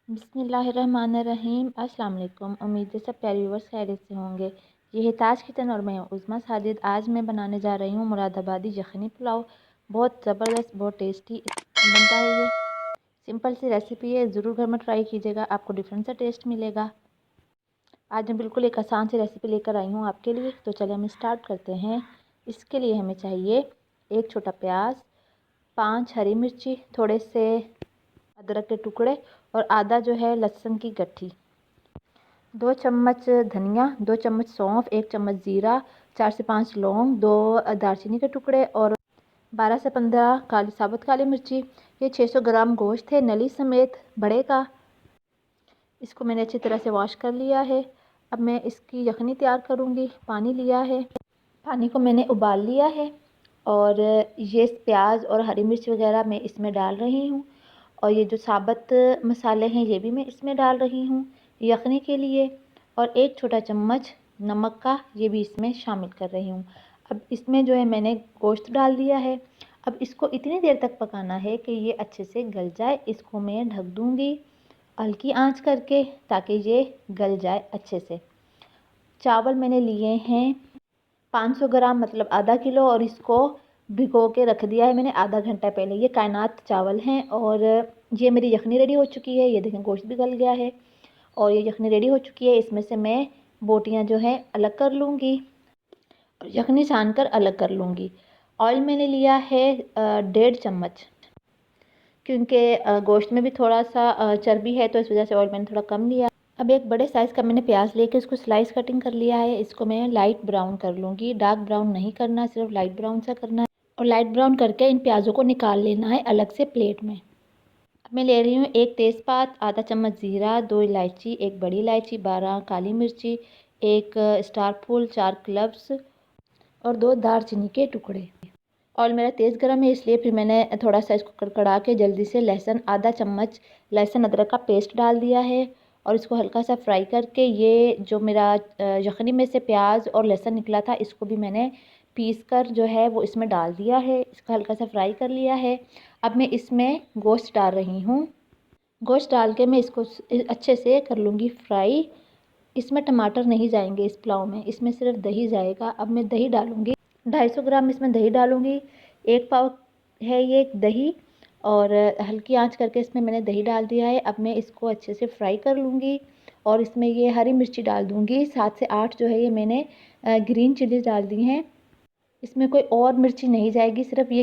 बिस्मिल्लाहिर्रहमानिर्रहीम। अस्सलाम वालेकुम। उम्मीद है सब प्यारे व्यूअर्स खैरियत से होंगे। ये है ताज किचन और मैं उज़्मा साजिद। आज मैं बनाने जा रही हूँ मुरादाबादी यखनी पुलाव। बहुत ज़बरदस्त, बहुत टेस्टी बनता है ये। सिंपल सी रेसिपी है, ज़रूर घर में ट्राई कीजिएगा, आपको डिफरेंट सा टेस्ट मिलेगा। आज मैं बिल्कुल एक आसान सी रेसिपी लेकर आई हूँ आपके लिए। तो चलिए हम स्टार्ट करते हैं। इसके लिए हमें चाहिए एक छोटा प्याज, 5 हरी मिर्ची, थोड़े से अदरक के टुकड़े और आधा जो है लहसुन की गट्ठी, 2 चम्मच धनिया, 2 चम्मच सौंफ, 1 चम्मच ज़ीरा, 4 से 5 लौंग, 2 दालचीनी के टुकड़े और 12 से 15 साबुत काली मिर्ची। ये 600 ग्राम गोश्त है, नली समेत बड़े का। इसको मैंने अच्छी तरह से वॉश कर लिया है। अब मैं इसकी यखनी तैयार करूँगी। पानी लिया है, पानी को मैंने उबाल लिया है और ये प्याज और हरी मिर्च वगैरह मैं इसमें डाल रही हूँ। और ये जो साबुत मसाले हैं ये भी मैं इसमें डाल रही हूँ यखनी के लिए। और 1 छोटा चम्मच नमक का ये भी इसमें शामिल कर रही हूँ। अब इसमें जो है मैंने गोश्त डाल दिया है। अब इसको इतनी देर तक पकाना है कि ये अच्छे से गल जाए। इसको मैं ढक दूँगी हल्की आंच करके, ताकि ये गल जाए अच्छे से। चावल मैंने लिए हैं 500 ग्राम, मतलब आधा किलो, और इसको भिगो के रख दिया है मैंने आधा घंटा पहले। ये कायनात चावल हैं और ये मेरी यखनी रेडी हो चुकी है। ये देखें गोश्त भी गल गया है और ये यखनी रेडी हो चुकी है। इसमें से मैं बोटियां जो है अलग कर लूँगी और यखनी छान कर अलग कर लूँगी। ऑयल मैंने लिया है 1.5 चम्मच, क्योंकि गोश्त में भी थोड़ा सा चर्बी है, तो इस वजह से ऑयल मैंने थोड़ा कम लिया। अब एक बड़े साइज़ का मैंने प्याज लेके इसको स्लाइस कटिंग कर लिया है। इसको मैं लाइट ब्राउन कर लूँगी, डार्क ब्राउन नहीं करना, सिर्फ लाइट ब्राउन सा करना है। और लाइट ब्राउन करके इन प्याज़ों को निकाल लेना है अलग से प्लेट में। अब मैं ले रही हूँ 1 तेज़पात, आधा चम्मच ज़ीरा, 2 इलायची, 1 बड़ी इलायची, 12 काली मिर्ची, 1 स्टार फूल, 4 क्लव्स और 2 दालचीनी के टुकड़े। ऑयल मेरा तेज़ गर्म है, इसलिए फिर मैंने थोड़ा सा इसको कड़कड़ा के जल्दी से लहसुन, आधा चम्मच लहसुन अदरक का पेस्ट डाल दिया है और इसको हल्का सा फ्राई करके ये जो मेरा यखनी में से प्याज और लहसुन निकला था, इसको भी मैंने पीस कर जो है वो इसमें डाल दिया है। इसको हल्का सा फ्राई कर लिया है। अब मैं इसमें गोश्त डाल रही हूँ। गोश्त डाल के मैं इसको अच्छे से कर लूँगी फ्राई। इसमें टमाटर नहीं जाएंगे इस पुलाव में, इसमें सिर्फ दही जाएगा। अब मैं दही डालूँगी, 250 ग्राम इसमें दही डालूँगी। 1 पाव है ये दही और हल्की आंच करके इसमें मैंने दही डाल दिया है। अब मैं इसको अच्छे से फ्राई कर लूँगी और इसमें ये हरी मिर्ची डाल दूँगी। 7 से 8 जो है ये मैंने ग्रीन चिलीज़ डाल दी हैं। इसमें कोई और मिर्ची नहीं जाएगी, सिर्फ ये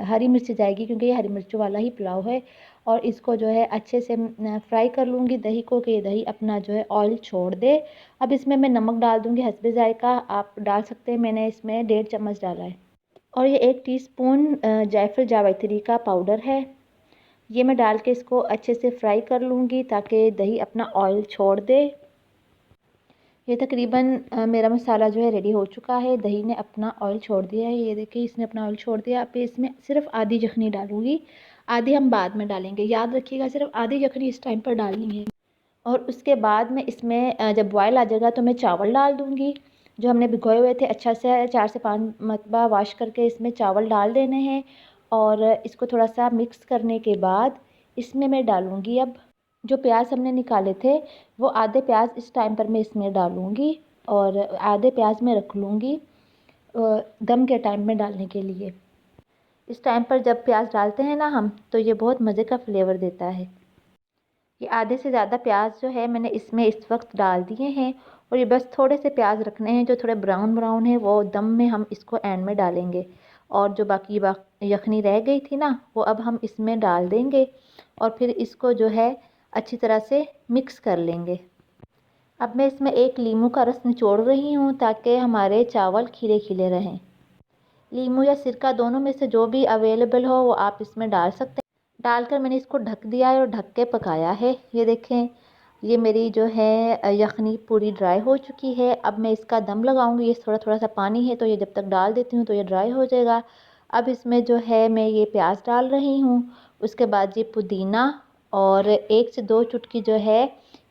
हरी मिर्ची जाएगी, क्योंकि ये हरी मिर्चों वाला ही पुलाव है। और इसको जो है अच्छे से फ्राई कर लूँगी दही को, कि ये दही अपना जो है ऑयल छोड़ दे। अब इसमें मैं नमक डाल दूँगी हस्बे ज़ायका, आप डाल सकते हैं। मैंने इसमें 1.5 चम्मच डाला है। और ये 1 टीस्पून जायफल जावित्री का पाउडर है। ये मैं डाल के इसको अच्छे से फ्राई कर लूँगी ताकि दही अपना ऑयल छोड़ दे। ये तकरीबन मेरा मसाला जो है रेडी हो चुका है। दही ने अपना ऑयल छोड़ दिया है, ये देखिए इसने अपना ऑयल छोड़ दिया। अब इसमें सिर्फ आधी यखनी डालूँगी, आधी हम बाद में डालेंगे। याद रखिएगा सिर्फ आधी यखनी इस टाइम पर डालनी है। और उसके बाद में इसमें जब बॉयल आ जाएगा तो मैं चावल डाल दूँगी जो हमने भिगोए हुए थे। अच्छा से 4 से 5 मरतबा वॉश करके इसमें चावल डाल देने हैं और इसको थोड़ा सा मिक्स करने के बाद इसमें मैं डालूँगी अब जो प्याज हमने निकाले थे, वो आधे प्याज इस टाइम पर मैं इसमें डालूँगी और आधे प्याज में रख लूँगी दम के टाइम में डालने के लिए। इस टाइम पर जब प्याज डालते हैं ना हम, तो ये बहुत मज़े का फ्लेवर देता है। ये आधे से ज़्यादा प्याज जो है मैंने इसमें इस वक्त डाल दिए हैं और ये बस थोड़े से प्याज रखने हैं जो थोड़े ब्राउन ब्राउन है, वो दम में हम इसको एंड में डालेंगे। और जो बाकी यखनी रह गई थी ना, वो अब हम इसमें डाल देंगे और फिर इसको जो है अच्छी तरह से मिक्स कर लेंगे। अब मैं इसमें 1 लीमू का रस निचोड़ रही हूँ ताकि हमारे चावल खिले खिले रहें। लीमू या सिरका दोनों में से जो भी अवेलेबल हो वो आप इसमें डाल सकते हैं। डालकर मैंने इसको ढक दिया है और ढक के पकाया है। ये देखें, ये मेरी जो है यखनी पूरी ड्राई हो चुकी है। अब मैं इसका दम लगाऊंगी। ये थोड़ा थोड़ा सा पानी है, तो ये जब तक डाल देती हूँ तो ये ड्राई हो जाएगा। अब इसमें जो है मैं ये प्याज डाल रही हूँ, उसके बाद ये पुदीना और 1 से 2 चुटकी जो है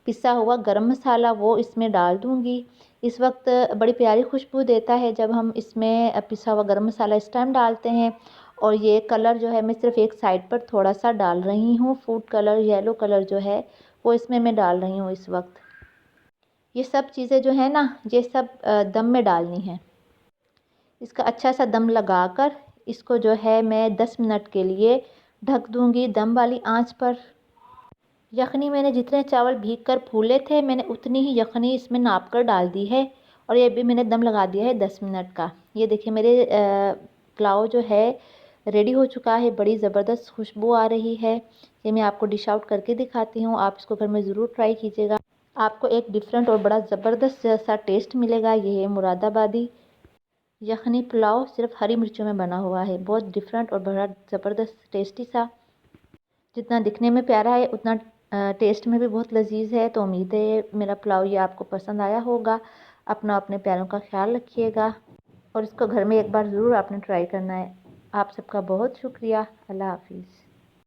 पिसा हुआ गरम मसाला वो इसमें डाल दूँगी। इस वक्त बड़ी प्यारी खुशबू देता है जब हम इसमें पिसा हुआ गरम मसाला इस टाइम डालते हैं। और ये कलर जो है मैं सिर्फ एक साइड पर थोड़ा सा डाल रही हूँ। फूड कलर, येलो कलर जो है वो इसमें मैं डाल रही हूँ इस वक्त। ये सब चीज़ें जो है ना, ये सब दम में डालनी है। इसका अच्छा सा दम लगाकर इसको जो है मैं 10 मिनट के लिए ढक दूँगी दम वाली आंच पर। यखनी मैंने जितने चावल भीग कर फूले थे, मैंने उतनी ही यखनी इसमें नाप कर डाल दी है और ये भी मैंने दम लगा दिया है 10 मिनट का। ये देखिए मेरे पुलाव जो है रेडी हो चुका है। बड़ी ज़बरदस्त खुशबू आ रही है। ये मैं आपको डिश आउट करके दिखाती हूँ। आप इसको घर में ज़रूर ट्राई कीजिएगा। आपको एक डिफरेंट और बड़ा ज़बरदस्त जैसा टेस्ट मिलेगा। ये है मुरादाबादी यखनी पुलाव, सिर्फ हरी मिर्चों में बना हुआ है। बहुत डिफरेंट और बड़ा ज़बरदस्त टेस्टी सा। जितना दिखने में प्यारा है उतना टेस्ट में भी बहुत लजीज है। तो उम्मीद है मेरा पुलाव ये आपको पसंद आया होगा। अपना अपने प्यारों का ख्याल रखिएगा और इसको घर में एक बार ज़रूर आपने ट्राई करना है। आप सबका बहुत शुक्रिया। अल्लाह हाफिज़।